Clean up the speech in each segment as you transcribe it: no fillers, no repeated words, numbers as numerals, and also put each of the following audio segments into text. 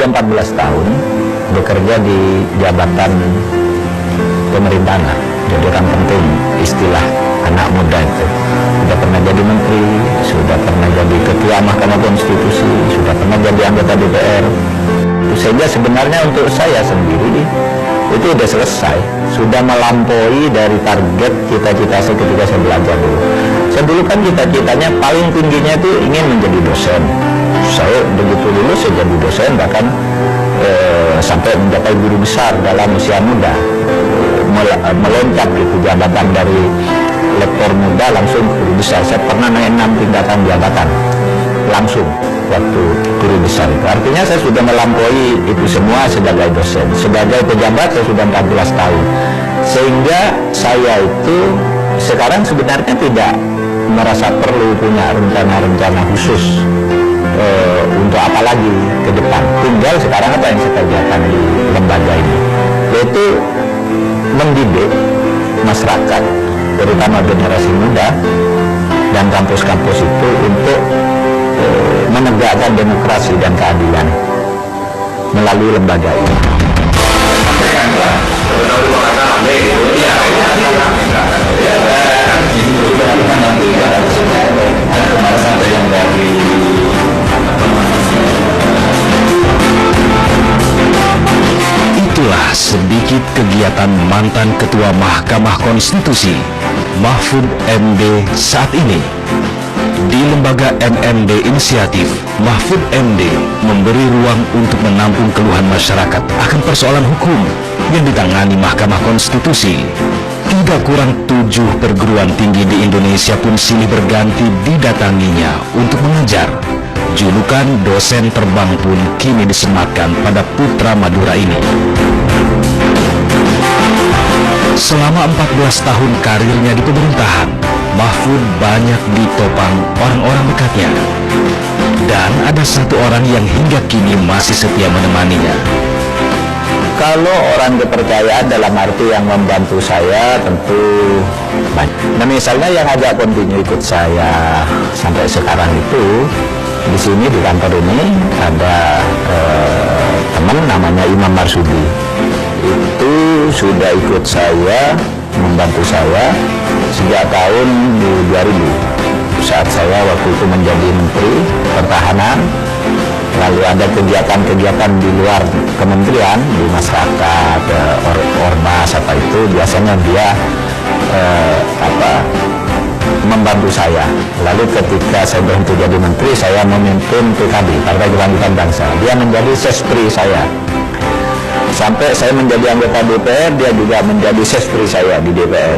sudah 14 tahun bekerja di jabatan pemerintahan, jadi orang penting, istilah anak muda itu. Sudah pernah jadi menteri, sudah pernah jadi ketua Mahkamah Konstitusi, sudah pernah jadi anggota DPR. Sehingga sebenarnya untuk saya sendiri itu sudah selesai, sudah melampaui dari target cita-cita saya ketika saya belajar dulu. Saya dulu kan cita-citanya paling tingginya itu ingin menjadi dosen. Saya begitu lulus saya jadi dosen, bahkan sampai mencapai guru besar dalam usia muda, meloncat gitu jabatan dari lektor muda langsung guru besar. Saya pernah naik 6 tingkatan jabatan langsung waktu guru besar itu. Artinya saya sudah melampaui itu semua sebagai dosen. Sebagai pejabat saya sudah 14 tahun. Sehingga saya itu sekarang sebenarnya tidak merasa perlu punya rencana-rencana khusus untuk apa lagi ke depan. Tinggal sekarang apa yang saya kerjakan di lembaga ini, yaitu mendidik masyarakat, terutama generasi muda dan kampus-kampus itu untuk menegakkan demokrasi dan keadilan melalui lembaga ini. Itulah sedikit kegiatan mantan Ketua Mahkamah Konstitusi Mahfud MD saat ini. Di lembaga MMD Inisiatif, Mahfud MD memberi ruang untuk menampung keluhan masyarakat akan persoalan hukum yang ditangani Mahkamah Konstitusi. Tidak kurang 7 perguruan tinggi di Indonesia pun silih berganti didatanginya untuk mengajar. Julukan dosen terbang pun kini disematkan pada putra Madura ini. Selama 14 tahun karirnya di pemerintahan, Mahfud banyak ditopang orang-orang dekatnya. Dan ada satu orang yang hingga kini masih setia menemaninya. Kalau orang kepercayaan dalam arti yang membantu saya tentu banyak. Nah misalnya yang agak kontinu ikut saya sampai sekarang itu, di sini di kantor ini ada teman namanya Imam Marsudi. Itu sudah ikut saya, membantu saya sejak tahun 2000 saat saya waktu itu menjadi Menteri Pertahanan. Lalu ada kegiatan-kegiatan di luar kementerian, di masyarakat, ormas apa itu, biasanya dia membantu saya. Lalu ketika saya berhenti jadi menteri, saya memimpin PKB, Partai Kebangkitan Bangsa. Dia menjadi sespri saya. Sampai saya menjadi anggota DPR, dia juga menjadi sespri saya di DPR.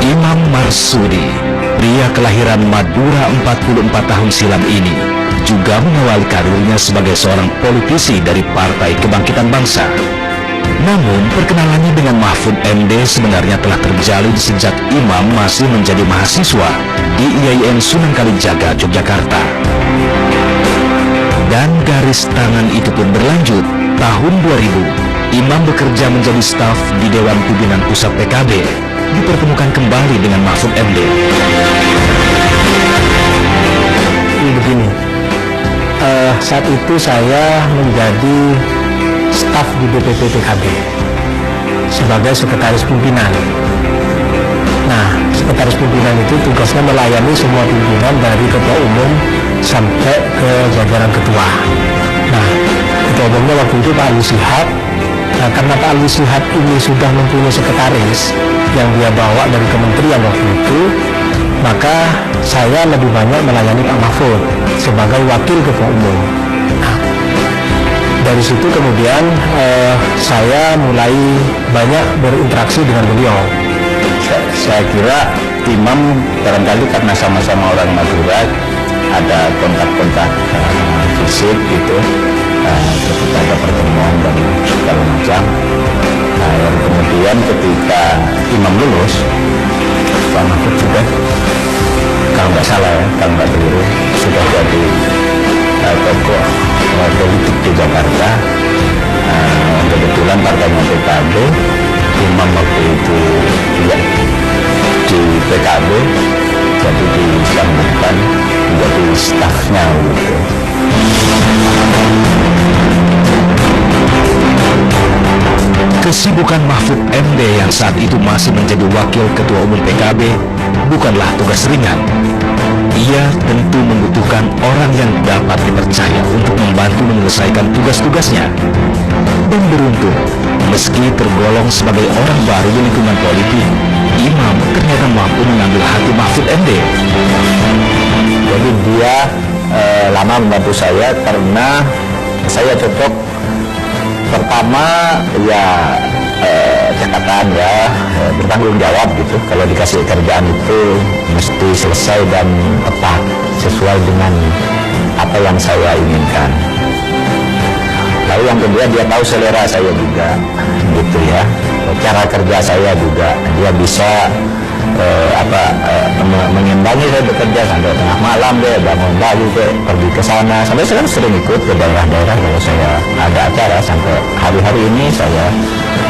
Imam Marsudi, pria kelahiran Madura 44 tahun silam ini, juga mengawali karirnya sebagai seorang politisi dari Partai Kebangkitan Bangsa. Namun, perkenalannya dengan Mahfud MD sebenarnya telah terjalin sejak Imam masih menjadi mahasiswa di IAIN Sunan Kalijaga, Yogyakarta. Dan garis tangan itu pun berlanjut. Tahun 2000, Imam bekerja menjadi staf di Dewan Pimpinan Pusat PKB, dipertemukan kembali dengan Mahfud MD. Begini, saat itu saya menjadi staf di DPP PKB sebagai sekretaris pimpinan. Nah, sekretaris pimpinan itu tugasnya melayani semua pimpinan dari ketua umum sampai ke jajaran ketua. Nah, ketua umumnya waktu itu Pak Ali Shihab. Nah, karena Pak Ali Shihab ini sudah mempunyai sekretaris yang dia bawa dari kementerian waktu itu, maka saya lebih banyak melayani Pak Mahfud sebagai wakil ketua umum. Nah, dari situ kemudian saya mulai banyak berinteraksi dengan beliau. Saya kira Imam barangkali karena sama-sama orang Madura, ada kontak-kontak fisik gitu, ketika ada pertemuan dan segala macam. Nah, yang kemudian ketika Imam lulus, Pak Mahfud juga, kalau nggak salah ya, kalau nggak keliru, sudah jadi tokoh politik di Jakarta. Kebetulan partainya PKB, Imam waktu itu juga di PKB, jadi disambungkan menjadi stafnya gitu. Kesibukan Mahfud MD yang saat itu masih menjadi Wakil Ketua Umum PKB bukanlah tugas ringan. Ia tentu membutuhkan orang yang dapat dipercaya untuk membantu menyelesaikan tugas-tugasnya. Dan beruntung, meski tergolong sebagai orang baru di lingkungan politik, Imam ternyata mampu mengambil hati Mahfud MD. Jadi dia lama membantu saya karena saya cocok. Pertama ya catatan ya bertanggung jawab gitu. Kalau dikasih kerjaan itu mesti selesai dan tepat sesuai dengan apa yang saya inginkan. Lalu yang kedua, dia tahu selera saya juga gitu ya, cara kerja saya juga. Dia bisa mengimbangi saya bekerja sampai tengah malam deh, bangun pagi deh, pergi ke sana. Sampai saya sering ikut ke daerah-daerah kalau saya ada acara. Sampai hari-hari ini saya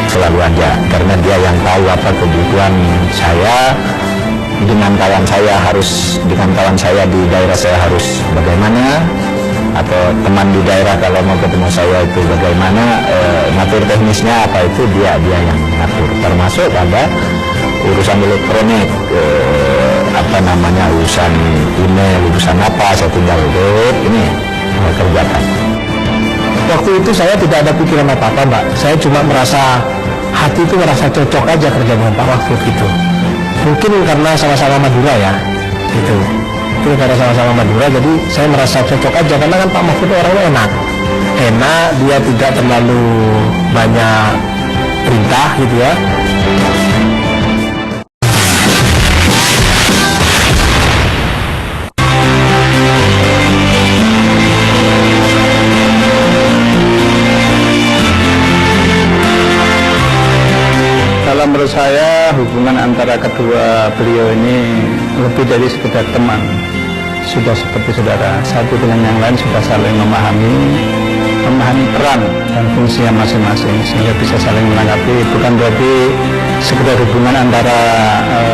selalu ada, karena dia yang tahu apa kebutuhan saya. Dengan kawan saya di daerah saya harus bagaimana, atau teman di daerah kalau mau ketemu saya itu bagaimana, ngatur teknisnya apa itu dia yang ngatur, termasuk pada urusan elektronik, urusan email, urusan apa, saya tinggal ini kerjakan. Waktu itu saya tidak ada pikiran apa-apa, Mbak. Saya cuma merasa hati itu merasa cocok aja kerja dengan Pak Mahfud gitu. Mungkin karena sama-sama Madura ya, gitu. Itu karena sama-sama Madura, jadi saya merasa cocok aja karena kan Pak Mahfud orangnya enak, dia tidak terlalu banyak perintah gitu ya. Kalau menurut saya hubungan antara kedua beliau ini lebih dari sekedar teman, sudah seperti saudara, satu dengan yang lain sudah saling memahami peran dan fungsinya masing-masing sehingga bisa saling menanggapi. Bukan berarti sekedar hubungan antara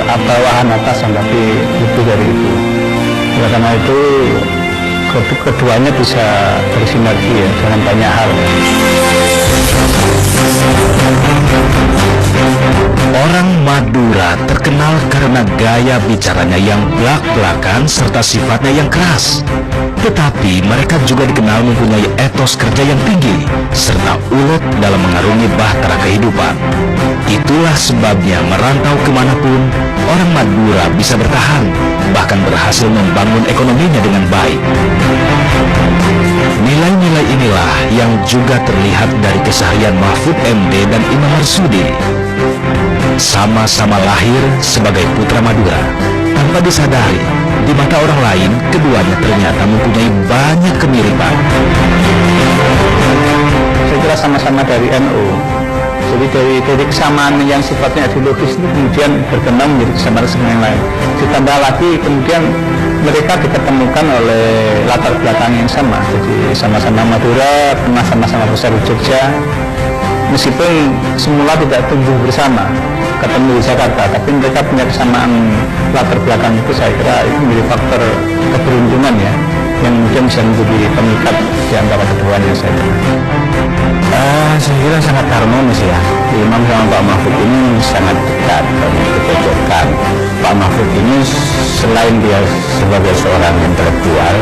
bawahan atasan, tapi lebih dari itu. Oleh karena itu keduanya bisa bersinergi ya dalam banyak hal. Orang Madura terkenal karena gaya bicaranya yang blak-blakan serta sifatnya yang keras. Tetapi mereka juga dikenal mempunyai etos kerja yang tinggi serta ulet dalam mengarungi bahtera kehidupan. Itulah sebabnya merantau kemanapun, orang Madura bisa bertahan, bahkan berhasil membangun ekonominya dengan baik. Nilai-nilai inilah yang juga terlihat dari keseharian Mahfud MD dan Imam Marsudi. Sama-sama lahir sebagai putra Madura, tanpa disadari, di mata orang lain, keduanya ternyata mempunyai banyak kemiripan. Saya kira sama-sama dari NU. Jadi dari kesamaan yang sifatnya ideologis itu kemudian berkembang menjadi kesamaan yang lain. Ditambah lagi kemudian mereka diketemukan oleh latar belakang yang sama. Jadi sama-sama Madura, pernah sama-sama besar di Jogja. Meskipun semula tidak tumbuh bersama, ketemu di Jakarta, tapi mereka punya kesamaan latar belakang itu. Saya kira itu menjadi faktor keberuntungan ya, yang kemudian bisa menjadi pemikat di antara keduanya. Saya kira sangat harmonis ya. Imam sama Pak Mahfud ini sangat dekat, banyak kecocokan. Pak Mahfud ini selain dia sebagai seorang intelektual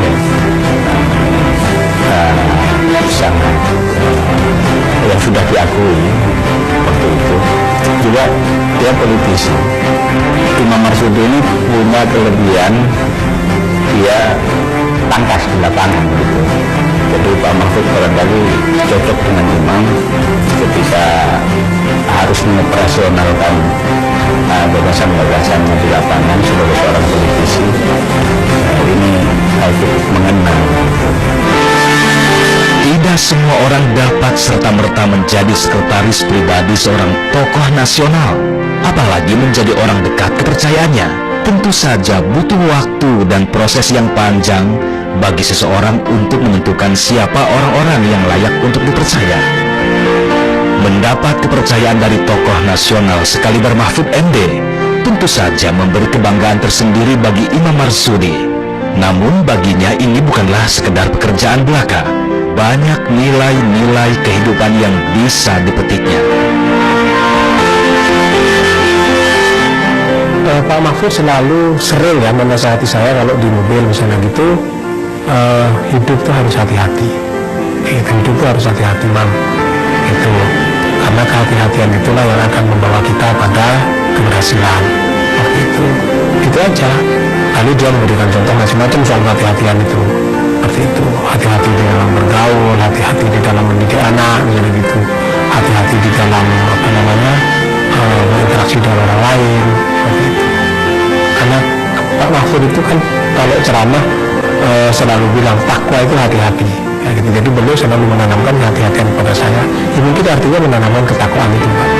sangat yang sudah diakui waktu itu, juga dia politisi. Imam Marsudi ini punya kelebihan, dia tangkas di lapangan gitu. Jadi Pak Mahfud barangkali cocok dengan Imam ketika harus mengoperasionalkan gagasan-gagasannya di lapangan sebagai seorang politisi. Ini harus mengenal. Tidak semua orang dapat serta-merta menjadi sekretaris pribadi seorang tokoh nasional, apalagi menjadi orang dekat kepercayaannya. Tentu saja butuh waktu dan proses yang panjang bagi seseorang untuk menentukan siapa orang-orang yang layak untuk dipercaya. Mendapat kepercayaan dari tokoh nasional sekaliber Mahfud MD tentu saja memberi kebanggaan tersendiri bagi Imam Marsudi. Namun baginya ini bukanlah sekedar pekerjaan belaka. Banyak nilai-nilai kehidupan yang bisa dipetiknya. Pak Mahfud selalu sering ya menasihati saya kalau di mobil misalnya gitu, hidup tuh harus hati-hati. Hidup tuh harus hati-hati, Mam. Itu karena kehati-hatian itulah yang akan membawa kita pada keberhasilan. Waktu itu aja. Lalu dia memberikan contoh macam-macam soal kehati-hatian itu. Seperti itu, hati-hati di dalam bergaul, hati-hati di dalam mendidik anak, misalnya gitu. Hati-hati di dalam berinteraksi dengan orang lain, seperti itu. Karena Pak Mahfud itu kan kalau ceramah selalu bilang takwa itu hati-hati. Ya, gitu. Jadi beliau selalu menanamkan kehati-hatian kepada saya. Ya, mungkin artinya menanamkan ketakwaan itu, Pak.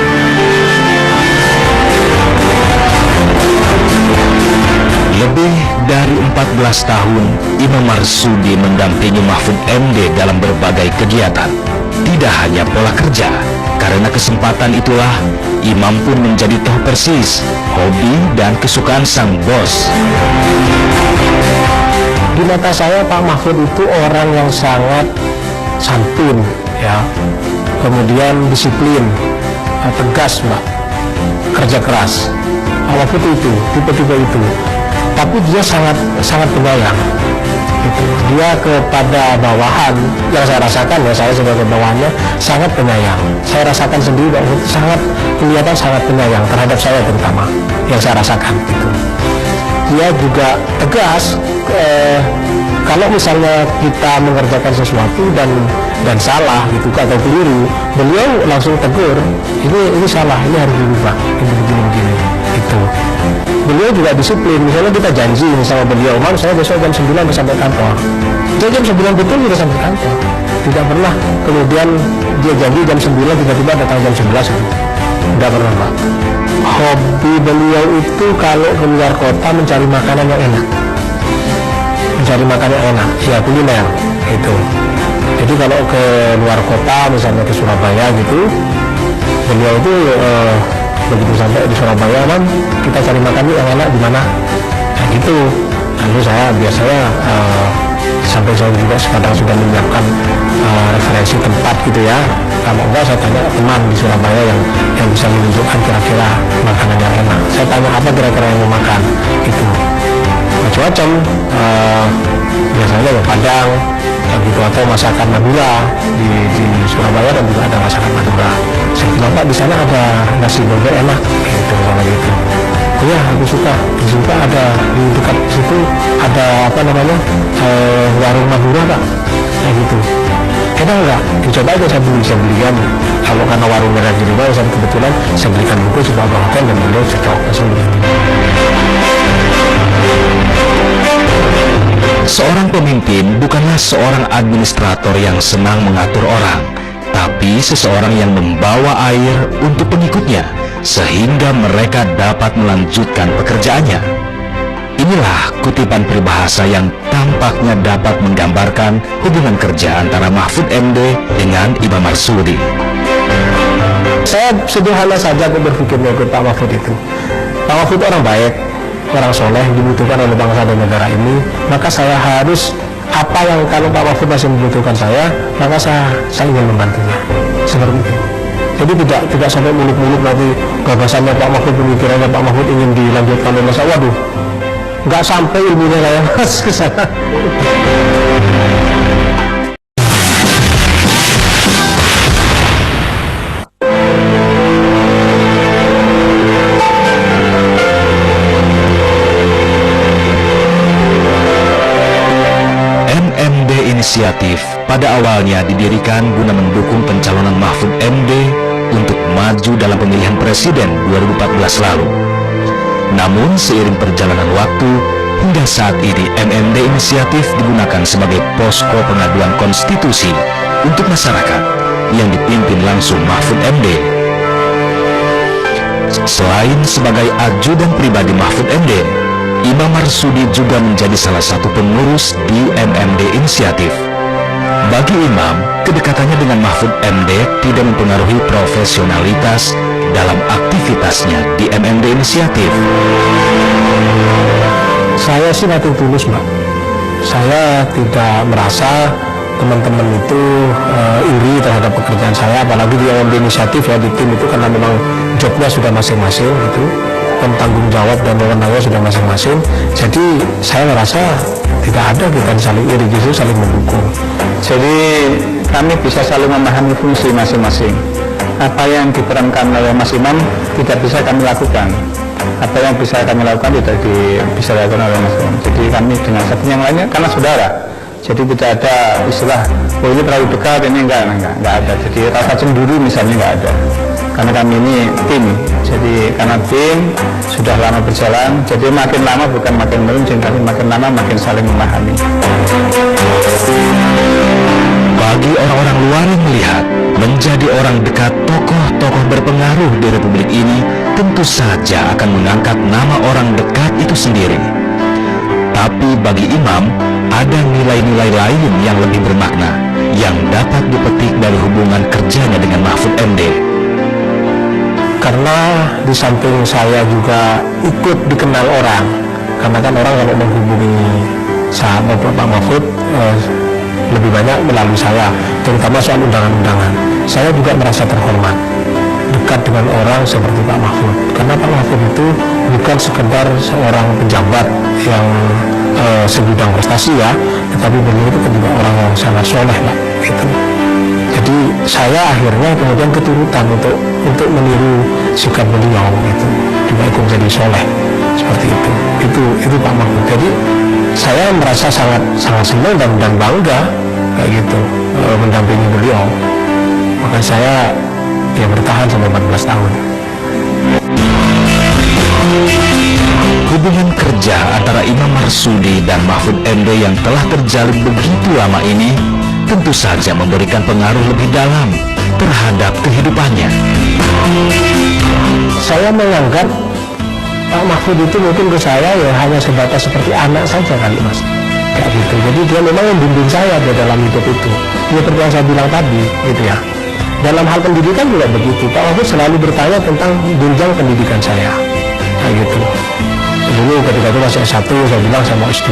Lebih dari 14 tahun, Imam Marsudi mendampingi Mahfud MD dalam berbagai kegiatan. Tidak hanya pola kerja, karena kesempatan itulah Imam pun menjadi tahu persis hobi dan kesukaan sang bos. Di mata saya Pak Mahfud itu orang yang sangat santun, ya, kemudian disiplin, tegas, Mbak, kerja keras. Pak Mahfud itu tipe-tipe itu. Tapi dia sangat penyayang. Gitu. Dia kepada bawahan yang saya rasakan, ya, saya sebagai bawahannya sangat penyayang. Saya rasakan sendiri bahwa itu kelihatan sangat penyayang terhadap saya terutama, yang saya rasakan. Gitu. Dia juga tegas. Kalau misalnya kita mengerjakan sesuatu dan salah gitu atau keliru, beliau langsung tegur, ini salah, ini harus dirubah, ini begini itu. Beliau juga disiplin. Misalnya kita janji sama beliau, Mam, saya besok jam 9 harus sampai kantor. Dia jam 9 betul sudah sampai kantor. Tidak pernah kemudian dia janji jam 9 tiba-tiba datang jam 11 itu. Tidak pernah, Pak. Hobi beliau itu kalau keluar kota mencari makanan yang enak. Mencari makanan yang enak, ya kuliner itu. Jadi kalau ke luar kota, misalnya ke Surabaya gitu, beliau itu begitu sampai di Surabaya, Mam, kita cari makan yang enak di mana? Nah gitu. Lalu saya biasanya sampai saya juga sekarang sudah menyiapkan referensi tempat gitu ya. Kalau enggak saya tanya teman di Surabaya yang bisa menunjukkan kira-kira makanan yang enak. Saya tanya apa kira-kira yang mau makan itu. Macam-macam. Biasanya ya Padang, gitu, atau masakan Madura di Surabaya, dan juga ada masakan Madura. Saya bilang, Pak, di sana ada nasi bober enak, gitu sama gitu. Oh ya, aku suka. Di situ ada di dekat situ ada warung Madura, Pak. Kayak gitu. Enak enggak? Dicoba aja, saya beli kan. Kalau karena warungnya ada di rumah, saya kebetulan saya belikan buku coba ke hotel dan beliau cocok langsung beli. Seorang pemimpin bukanlah seorang administrator yang senang mengatur orang, tapi seseorang yang membawa air untuk pengikutnya, sehingga mereka dapat melanjutkan pekerjaannya. Inilah kutipan peribahasa yang tampaknya dapat menggambarkan hubungan kerja antara Mahfud MD dengan Imam Marsudi. Saya sederhana saja berpikirnya ke Pak Mahfud itu. Pak Mahfud orang baik, orang soleh, dibutuhkan oleh bangsa dan negara ini. Maka saya harus, apa yang kalau Pak Mahfud masih membutuhkan saya, maka saya ingin membantunya. Seperti itu. Jadi tidak sampai muluk-muluk nanti gagasannya Pak Mahfud, pemikirannya Pak Mahfud ingin dilanjutkan oleh saya. Waduh, nggak sampai ilmunya saya mas ke sana. Inisiatif pada awalnya didirikan guna mendukung pencalonan Mahfud MD untuk maju dalam pemilihan presiden 2014 lalu. Namun seiring perjalanan waktu, hingga saat ini MMD Inisiatif digunakan sebagai posko pengaduan konstitusi untuk masyarakat yang dipimpin langsung Mahfud MD. Selain sebagai ajudan pribadi Mahfud MD, Imam Marsudi juga menjadi salah satu pengurus di MMD Inisiatif. Bagi Imam, kedekatannya dengan Mahfud MD tidak mempengaruhi profesionalitas dalam aktivitasnya di MMD Inisiatif. Saya sih nating tulus, Mbak. Saya tidak merasa teman-teman itu iri terhadap pekerjaan saya, apalagi di MMD Inisiatif ya, di tim itu, karena memang jobnya sudah masing-masing gitu. melakukan tanggung jawab dan wewenangnya sudah masing-masing. Jadi saya merasa tidak ada kita saling iri, justru saling mendukung. Jadi kami bisa saling memahami fungsi masing-masing. Apa yang diperankan oleh Mas Imam tidak bisa kami lakukan. Apa yang bisa kami lakukan tidak bisa dilakukan oleh Mas Imam. Jadi kami dengan satu yang lainnya karena saudara. Jadi tidak ada istilah, oh ini terlalu dekat, ini enggak ada. Jadi rasa cemburu misalnya enggak ada. Karena kami ini tim. Jadi karena tim sudah lama berjalan, jadi makin lama bukan makin meruncing, tapi makin lama makin saling memahami. Bagi orang-orang luar yang melihat, menjadi orang dekat tokoh-tokoh berpengaruh di Republik ini tentu saja akan mengangkat nama orang dekat itu sendiri. Tapi bagi Imam, ada nilai-nilai lain yang lebih bermakna, yang dapat dipetik dari hubungan kerjanya dengan Mahfud MD. Karena di samping saya juga ikut dikenal orang, karena kan orang kalau menghubungi sahabat Pak Mahfud lebih banyak melalui saya, terutama soal undangan-undangan. Saya juga merasa terhormat dekat dengan orang seperti Pak Mahfud, karena Pak Mahfud itu bukan sekedar seorang pejabat yang sebidang prestasi ya, tetapi beliau itu juga orang yang sangat soleh Pak, gitu. Jadi saya akhirnya kemudian keturutan untuk meniru sikap beliau, gitu, juga ikut jadi soleh seperti itu. Itu Pak Mahfud. Jadi saya merasa sangat senang dan bangga kayak gitu mendampingi beliau. Maka saya bertahan sampai 14 tahun. Hubungan kerja antara Imam Marsudi dan Mahfud MD yang telah terjalin begitu lama ini tentu saja memberikan pengaruh lebih dalam terhadap kehidupannya. Saya menganggap Pak Mahfud itu mungkin ke saya ya hanya sebatas seperti anak saja kali Mas, kayak gitu. Jadi dia memang membimbing saya di dalam hidup itu. Dia seperti yang saya bilang tadi, gitu ya. Dalam hal pendidikan juga begitu. Pak Mahfud selalu bertanya tentang jenjang pendidikan saya, kayak gitu. Dulu ketika itu masih S1, saya bilang saya mau S2.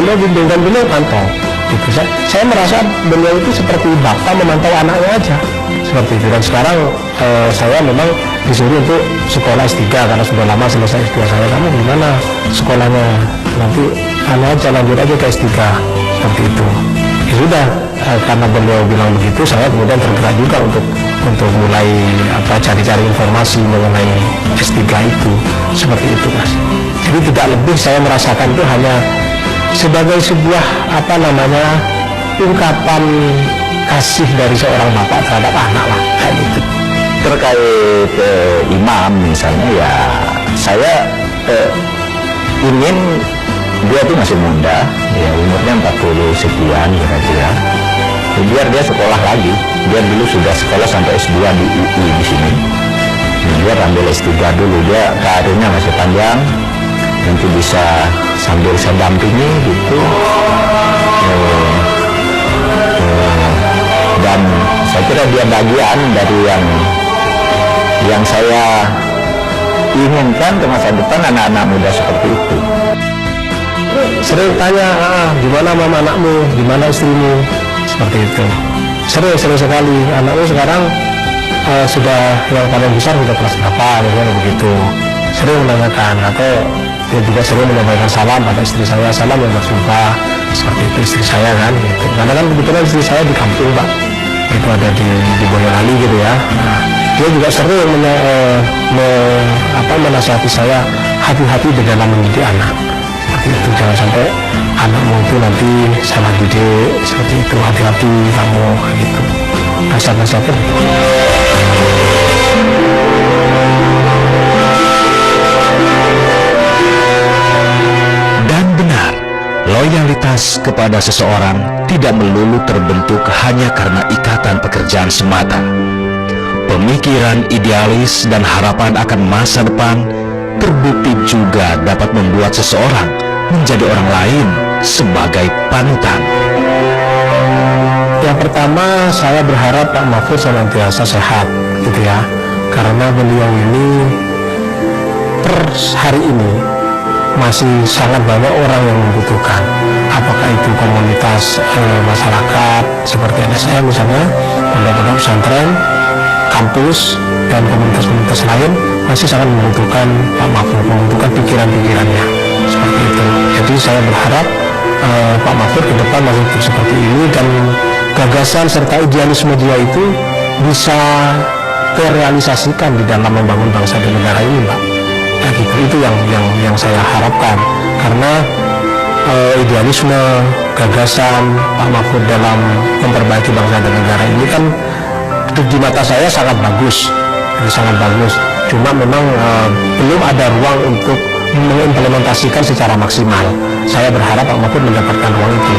Beliau bimbing dan beliau pantau. Gitu. Saya merasa beliau itu seperti bapak memantau anaknya aja, seperti itu. Dan sekarang saya memang disuruh untuk sekolah S3 karena sudah lama selesai S2 saya. Kamu gimana sekolahnya? Nanti aja lanjut aja ke S3, seperti itu. Ya sudah, karena beliau bilang begitu, saya kemudian tergerak juga untuk mulai cari-cari informasi mengenai S3 itu, seperti itu Mas. Jadi tidak lebih saya merasakan itu hanya sebagai sebuah ungkapan kasih dari seorang bapak terhadap anak lah, kayak gitu. Terkait imam misalnya ya, saya ingin dia tuh masih muda, ya umurnya 40 sekian kira-kira. Biar dia sekolah lagi. Dia dulu sudah sekolah sampai S2 di UI di sini. Dia ambil S3 dulu, dia karirnya masih panjang. Nanti bisa sambil saya dampingi gitu. Dan saya kira dia bagian dari yang saya inginkan ke masa depan anak-anak muda seperti itu. Sering tanya, gimana mama anakmu, gimana istrimu, seperti itu. Sering sekali. Anakmu sekarang sudah yang paling besar sudah kelas berapa, begitu. Sering menanyakan, atau dia juga sering menyampaikan salam pada istri saya, salam yang berjumpa, seperti itu istri saya kan, gitu. Karena kan kebetulan istri saya di kampung Pak, itu ada di Boyolali gitu ya. Nah, dia juga sering menasihati saya, hati-hati di dalam mendidik anak. Itu jangan sampai anakmu itu nanti salah didik, seperti itu, hati-hati kamu, gitu. Nasihat-nasihatnya. Dan benar, loyalitas kepada seseorang tidak melulu terbentuk hanya karena ikatan pekerjaan semata. Pemikiran idealis dan harapan akan masa depan terbukti juga dapat membuat seseorang menjadi orang lain sebagai panutan. Yang pertama, saya berharap Pak Mahfud senantiasa sehat, gitu ya. Karena beliau ini per hari ini masih sangat banyak orang yang membutuhkan. Apakah itu komunitas masyarakat seperti LSM misalnya, pondok-pondok pesantren, kampus dan komunitas-komunitas lain masih sangat membutuhkan Pak Mahfud, membutuhkan pikiran-pikirannya seperti itu. Jadi saya berharap Pak Mahfud ke depan masih tetap seperti ini, dan gagasan serta idealisme dia itu bisa terrealisasikan di dalam membangun bangsa dan negara ini, Pak. Ya, gitu. Itu yang saya harapkan, karena idealisme, gagasan Pak Mahfud dalam memperbaiki bangsa dan negara ini kan di mata saya sangat bagus, sangat bagus. Cuma memang belum ada ruang untuk mengimplementasikan secara maksimal. Saya berharap Pak Mahfud mendapatkan ruang itu.